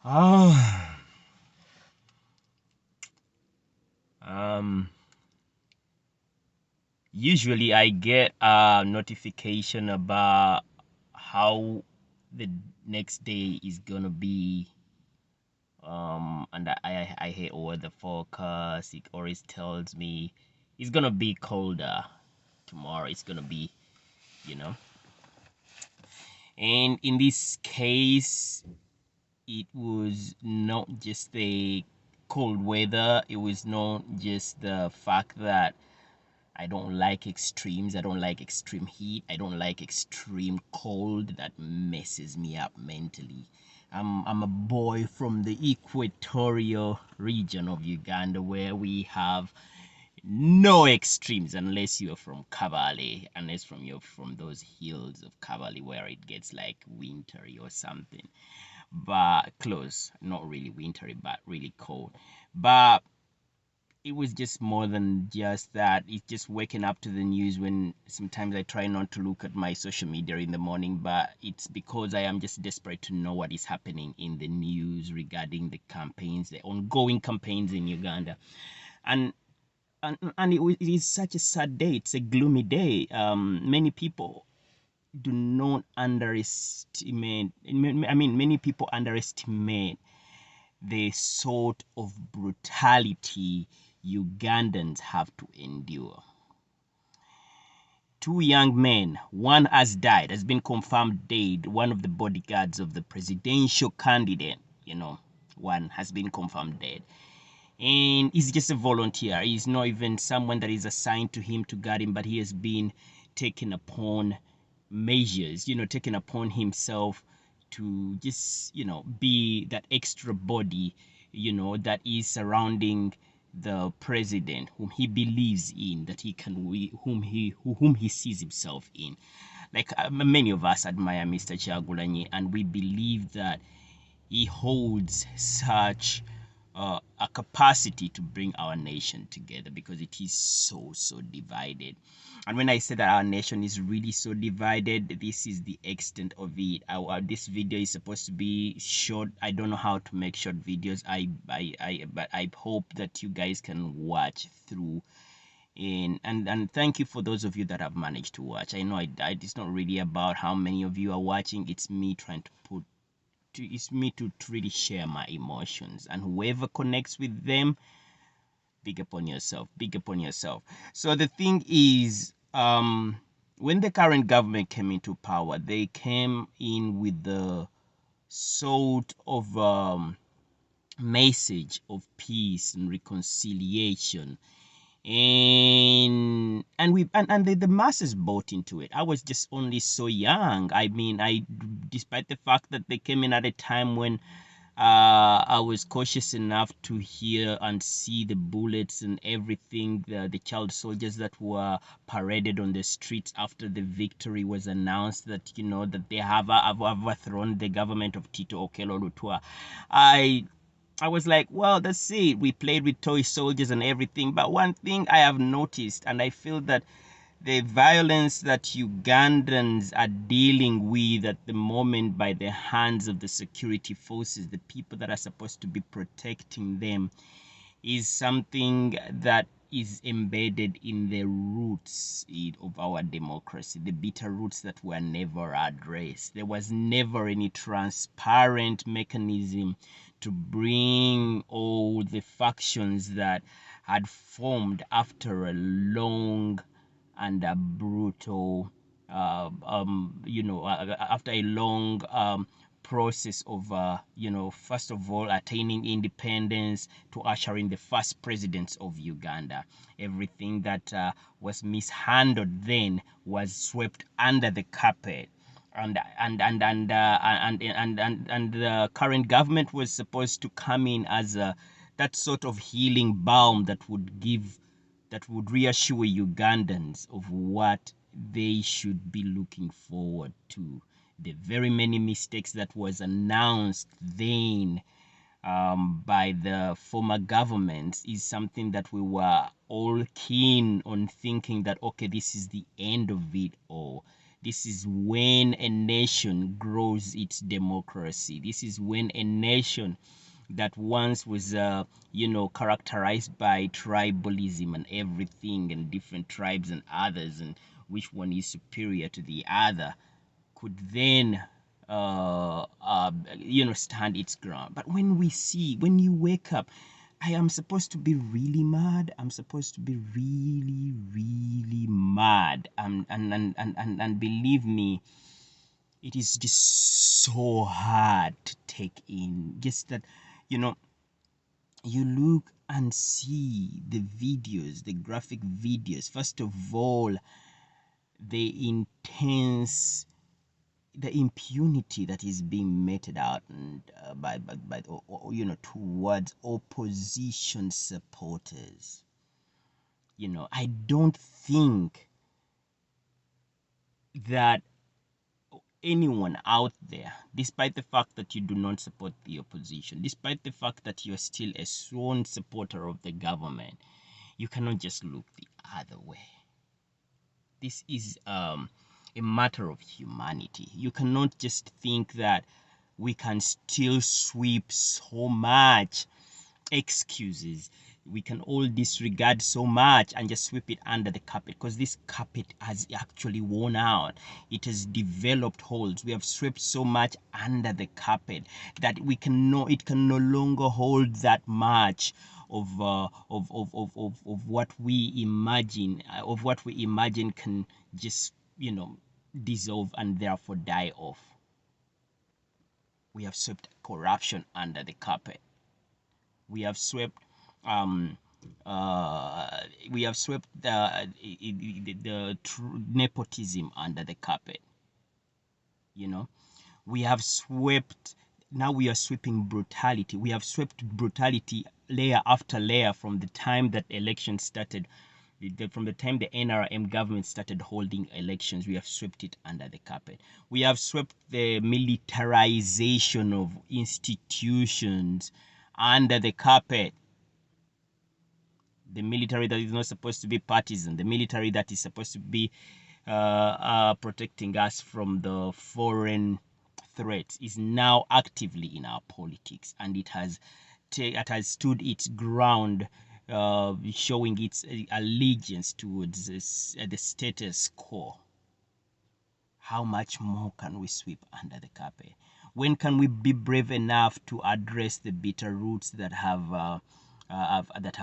Oh, um, usually I get a notification about how the next day is gonna be. And I hear over the forecast. It always tells me it's gonna be colder tomorrow. It's gonna be, you know. And in this case, it was not just the cold weather. It was not just the fact that I don't like extremes. I don't like extreme heat. I don't like extreme cold. That messes me up mentally. I'm a boy from the equatorial region of Uganda where we have no extremes unless you're from Kabale, unless you're from those hills of Kabale where it gets like wintry or something. But close, not really wintry, but really cold. But it was just more than just that. It's just waking up to the news when sometimes I try not to look at my social media in the morning, but it's because I am just desperate to know what is happening in the news regarding the campaigns, the ongoing campaigns in Uganda. And it is such a sad day. It's a gloomy day. Many people do not underestimate. I mean, many people underestimate the sort of brutality Ugandans have to endure. Two young men, one has died, has been confirmed dead. One of the bodyguards of the presidential candidate, one has been confirmed dead. And he's just a volunteer. He's not even someone that is assigned to him to guard him, but he has been taken upon measures, taken upon himself to just, be that extra body, that is surrounding the president whom he believes in, that he can, whom he sees himself in. Like many of us admire Mr. Kyagulanyi, and we believe that he holds such a capacity to bring our nation together because it is so divided. And when I say that our nation is really so divided, this is the extent of it. This video is supposed to be short. I don't know how to make short videos. But I hope that you guys can watch through. And thank you for those of you that have managed to watch. I know it's not really about how many of you are watching. It's me trying to put it's me to really share my emotions, and whoever connects with them, big upon yourself, big upon yourself. So the thing is, when the current government came into power, they came in with the sort of message of peace and reconciliation, and the masses bought into it. I was just only so young. I mean, despite the fact that they came in at a time when I was cautious enough to hear and see the bullets and everything, the child soldiers that were paraded on the streets after the victory was announced, that that they have overthrown the government of Tito Okello Lutwa. I was like, well, that's it. We played with toy soldiers and everything. But one thing I have noticed, and I feel that the violence that Ugandans are dealing with at the moment by the hands of the security forces, the people that are supposed to be protecting them, is something that is embedded in the roots of our democracy, the bitter roots that were never addressed. There was never any transparent mechanism to bring all the factions that had formed after a long and a brutal, after a long process of, first of all, attaining independence to usher in the first presidents of Uganda. Everything that was mishandled then was swept under the carpet. And the current government was supposed to come in as that sort of healing balm that would reassure Ugandans of what they should be looking forward to. The very many mistakes that was announced then by the former governments is something that we were all keen on thinking that, okay, this is the end of it all. This is when a nation grows its democracy. This is when a nation that once was, characterized by tribalism and everything, and different tribes and others, and which one is superior to the other, could then, stand its ground. But when you wake up, I am supposed to be really mad. I'm supposed to be really, really mad. And believe me, it is just so hard to take in. Just that, you know, you look and see the videos, the graphic videos. First of all, the intense, the impunity that is being meted out, and towards opposition supporters. I don't think that anyone out there, despite the fact that you do not support the opposition, despite the fact that you're still a sworn supporter of the government, you cannot just look the other way. This is a matter of humanity. You cannot just think that we can still sweep so much excuses. We can all disregard so much and just sweep it under the carpet, because this carpet has actually worn out. It has developed holes. We have swept so much under the carpet that it can no longer hold that much of what we imagine can just dissolve and therefore die off. We have swept corruption under the carpet. We have swept um we have swept the nepotism under the carpet. We have swept, now we are sweeping brutality. We have swept brutality layer after layer from the time that elections started. From the time the NRM government started holding elections, we have swept it under the carpet. We have swept the militarization of institutions under the carpet. The military that is not supposed to be partisan, the military that is supposed to be protecting us from the foreign threats, is now actively in our politics, and it has stood its ground, showing its allegiance towards the status quo. How much more can we sweep under the carpet? When can we be brave enough to address the bitter roots that have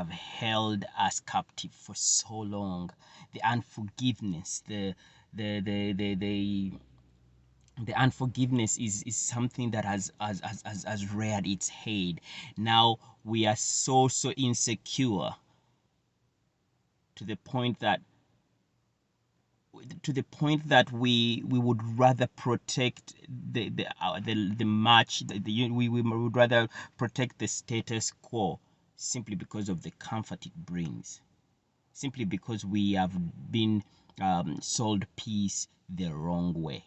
held us captive for so long? The unforgiveness, the unforgiveness is something that has reared its head. Now we are so insecure to the point that we would rather protect the match, we would rather protect the status quo, simply because of the comfort it brings, simply because we have been sold peace the wrong way.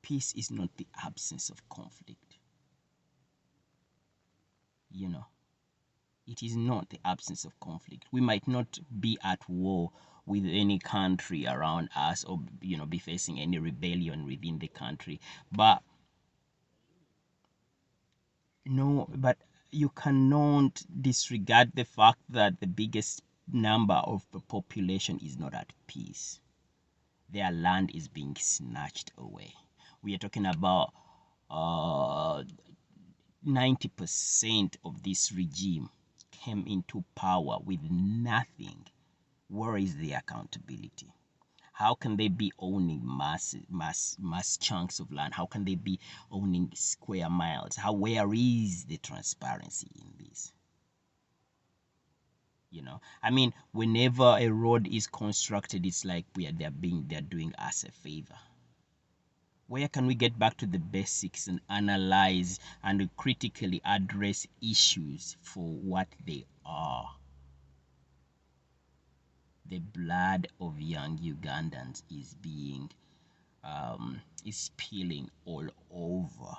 Peace is not the absence of conflict. It is not the absence of conflict. We might not be at war with any country around us, or be facing any rebellion within the country, but you cannot disregard the fact that the biggest number of the population is not at peace. Their land is being snatched away. We are talking about 90% of this regime came into power with nothing. Where is the accountability? How can they be owning mass chunks of land? How can they be owning square miles? Where is the transparency in this? Whenever a road is constructed, it's like they're doing us a favor. Where can we get back to the basics and analyze and critically address issues for what they are? The blood of young Ugandans is spilling all over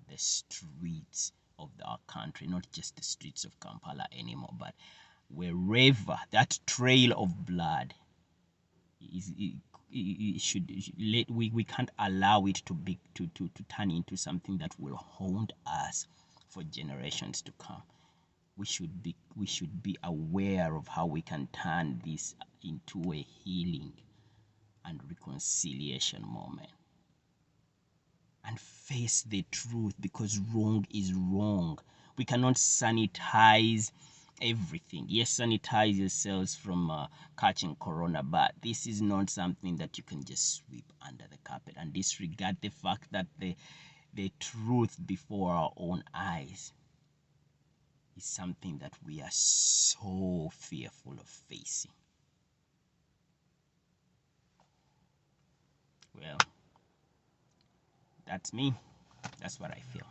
the streets of our country, not just the streets of Kampala anymore, but wherever that trail of blood we can't allow it to turn into something that will haunt us for generations to come. We should be aware of how we can turn this into a healing and reconciliation moment, and face the truth, because wrong is wrong. We cannot sanitize everything. Yes, sanitize yourselves from catching corona, but this is not something that you can just sweep under the carpet and disregard the fact that the truth before our own eyes is something that we are so fearful of facing. Well, that's me. That's what I feel.